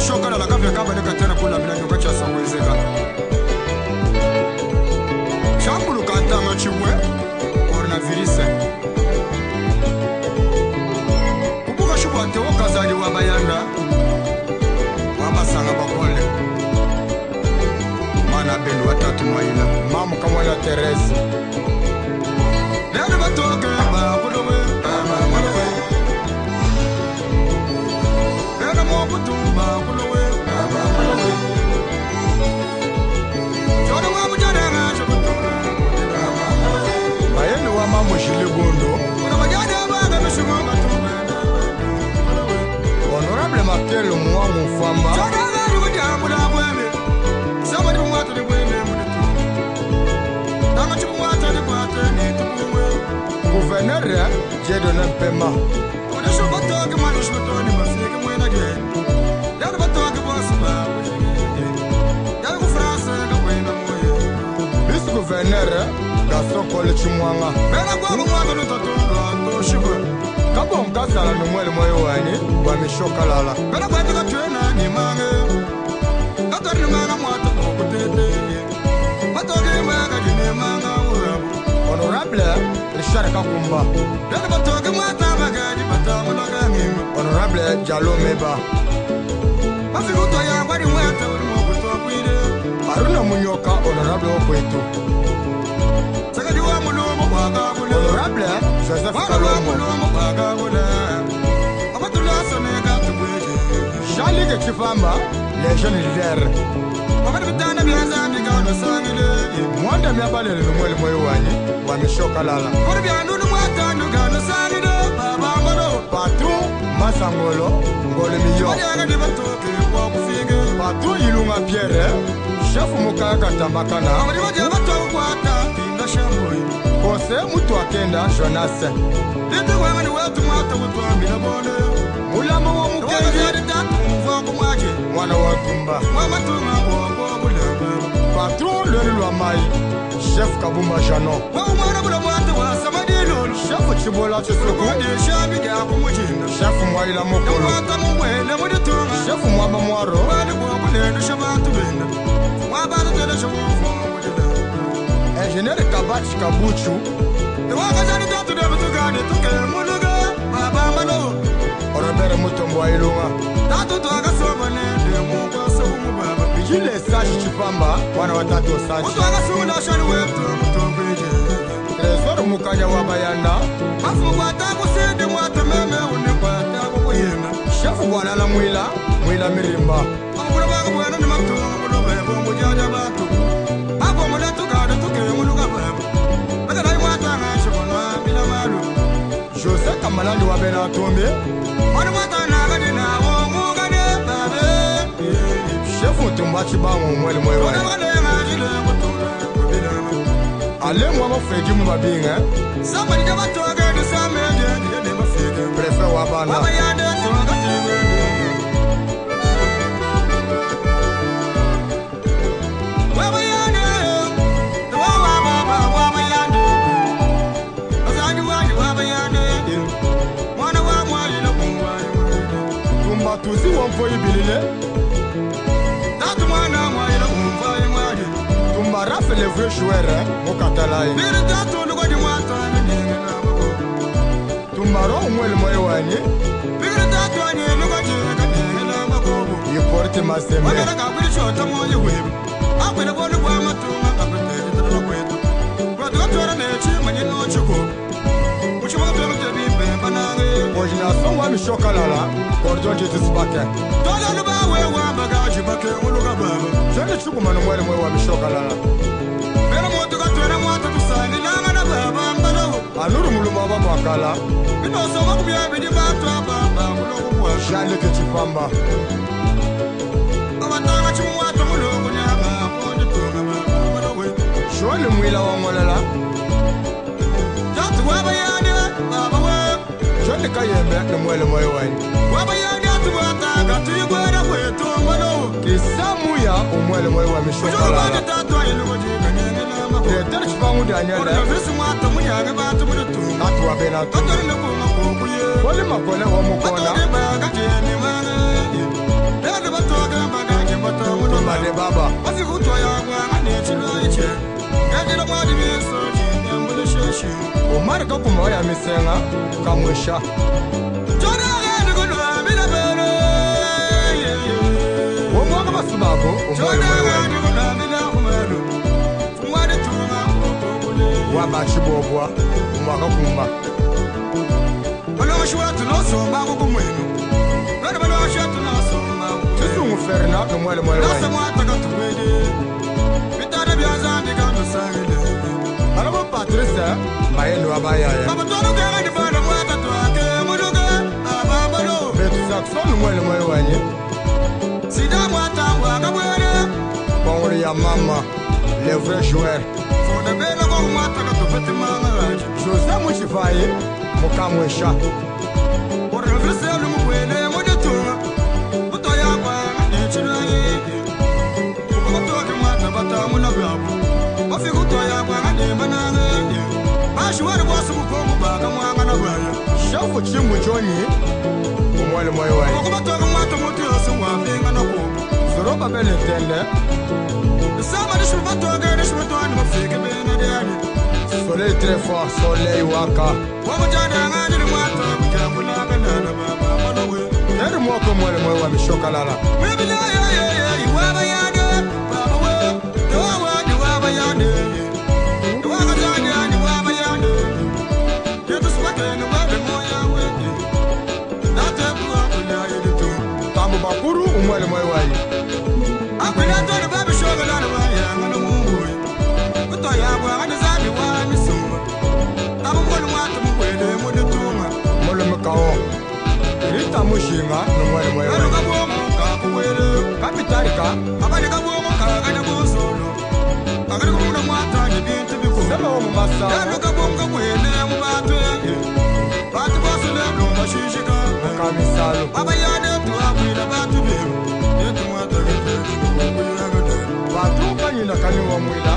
Shoka la kafya kaba nika tena kula mina nyoka cha samwezeka Chambulu kantama chiwe Coronavirus Kubuka shubante wakazali wabayanda Wabasanga bakole Mana belu watatu maila Mamu kamwela Teresi Nene batoke bakulowe Bakulowe Nene mwabutu bakulowe Mayeni wa mambo Shiligondo Honorable Makelo Mwangu Famba Gouverneur Dieudonné Mpema Vice-gouverneur Gaston Kole Chimwanga Kabo mkasala numwele moyo wani Wamishoka lala Honorable Richard Kakumba Honorable Jalo Meba Aruna Munyoka Honorable Okwetu Honorable Joseph Kalomo Jean-Luc Chifamba les jeunes leaders Mwanda miabale lumwele moyo wani Wamishoka lala Patu Masangolo Ngole Miyo Patu Ilunga Pierre Chef Mukaka Tambakana Kose Mutu Akenda Jonas Mulama wa Mukenge Mwana wa Tumba Patron Lelu Amai Chef Kabumba Jano Chef Chibola Chisoko Chef Mwaila Mokolo Chef Mwaba Mwaro Ingénieur Kabachi Kabuchu Robert Mutombo Ilunga Jile Sashi Chipamba Wana watatu Sashi Tresor Mukanya Wabayanda Chef Walala Mwila Mwila Mirimba Jose Kamalandi Wabena Tombe Chef Mutumbachi Bango Mwele Mwewe Ale Mwaba Fegi Mwabinga Préfet Wabana Tuzi wamfoyi bilile Tatumana mwaila umfayi mwaji Tumba rafe le vrai joueur Mokatalayi Biri tatu lugo di mwata Nini na mabo Tumba roho mwele moyo wani Biri tatu wani lugo di Nini na mabo Yiporti masembe Wadara kabili shota mwenye webu Akwele bolu kwa matunga Kapete jitalo kwetu Kwa tukatora nechi Manyino chuko Uchiwato mjabi Bemba nange Ojinason Wamishoka lala Korjo Jesus Bake Tola luba wewa bagaji bake Uluga baba Jani chuku manu mwele mwe Wamishoka lala Bena mwotu katwena mwata tusani Langa na baba mbalo Anuru muluma baba wakala Bino soma kubia bidi batwa baba Mulogu kwa Jani Kichipamba Abatanga chimu mwata mulogu nyama Konje tunga baba Mwalowe Shwali mwila wa mwalela Jatu waba yani Baba we Wale kayembe na mwele moyo wani Waba ya gatu wata gatu yugwara kwetu mbano Kisamu ya umwele moyo wa mishoka Ujugu lala bade tatu wa ilu wajika nyenge na mako Ketere chipangu di anyele Wale visi mwata munyange batu mudutu Atu wa bena tu Katori nuku makukuye Wale makole wa mukona Katori baga kieni mane Dede batoga baga kimbata mudu Made baba Wafi kutwa ya kwa ngane chilo iche Gajila mwadi miso jini ambule sheshi Umari kakuma ya misenga Kamwisha Jona gani kunwa mina bere Womwaka basubako umwele moyo wani Wabachi bobwa umwaka kuma Sisu nguferna na mwele moyo wani Alabo Patrice Mayendo abaya ya Betu Saxon mwele moyo wani Bongri ya mama Le vrai joueur José Mouchifaye Mukamwesha Shafu chimu Johnny Umwele moyo wani Zoroba bele tende Soleil très fort, soleil waka Yeri mwoko mwele mwe wa mishoka lala Tamu bakuru umwele mwe wa yi Mole mkao Rita mushinga Numwele mwe wa yi Kapitarika Sema wa mumasa Mukamisalo Batu kanyina kani wa mwila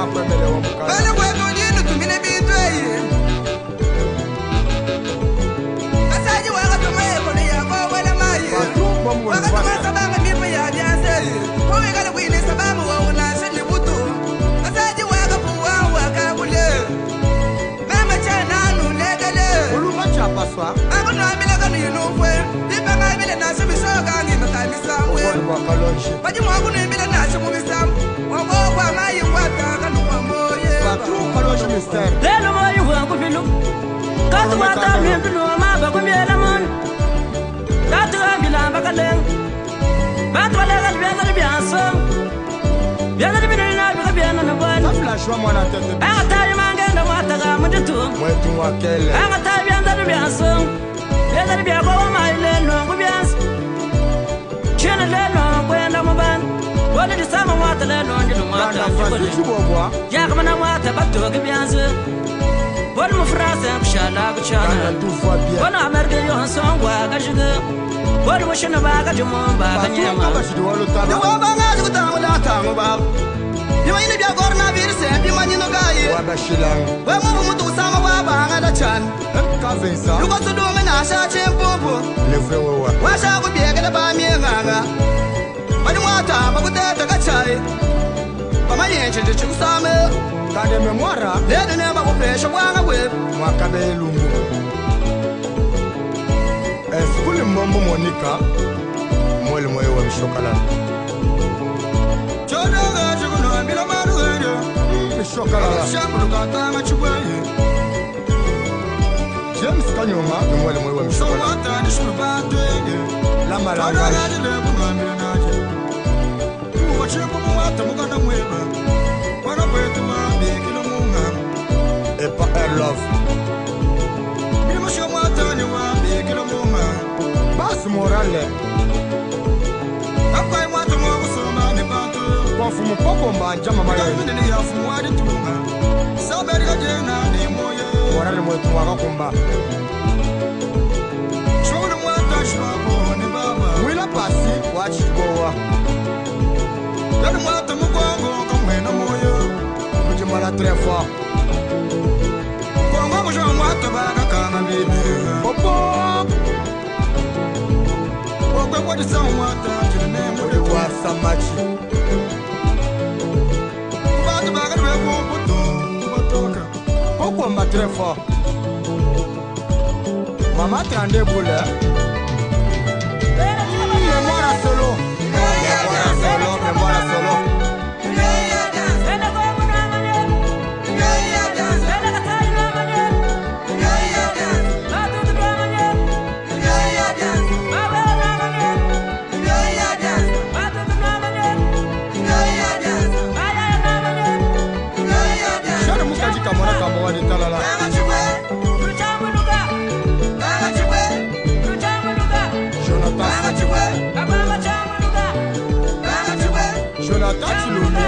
Akwemele wa mukala Batu bomu wa mubasa Uluma chapaswa Uwali wa kalonji Batu kalonji mister Lelo moyo wangu bilu Katu wata mbilu maba kumbiela mon Katu ambila bakaleng Batu walega biasa biasa Biasa bidina bika biana na bwan Flash wa mwana tete Anga tayi mangenda wataga muditu Mwetu wa kele Anga tayi biasa biasa Biasa biasa wa maile nongu biasa Chena lelo kwenda mban Wale disama wata lelo njilu Banda wata fasi chibobwa Yakmana wata batoga biasa Wale mufrasa kushala Kanda kuchana tufa bia Wale amerge yon songwa kashiga Wale washina baga jumumba Batu kanyema kabashidi walu taba Wabashilang Kavensa Le vrai wewa Kande memwara Mwakabe lungu Eskuli mbombo Monika Mwele mwe wa mshokala Mshokala James Kanyonga Mwele mwe wa mshokala La malanga Epa Air Love Bas Morale Konfu Tumupoko mbanja mama yo. Mimi ya fuwa de tunga. Saberi ga jena ni moye. Wara le mwe tuwa kumba. Shona mwata shwabo ni baba. Wila pasi watch goa. Dani mwata mugongo kamwena moye. Mujimala très fort. Kongo mujwa mwata baga kana bibi. Popo. Okwe kwa disa mwata jine mwede Wa samachi. Mwata baga dwe kwa poto. Potoka. Poko mba très fort. Mama trande boule. Mémoire solo. Mémoire solo, mémoire solo. Shana mukaji kamona kamwa ni talala. Jonathan Chilombo.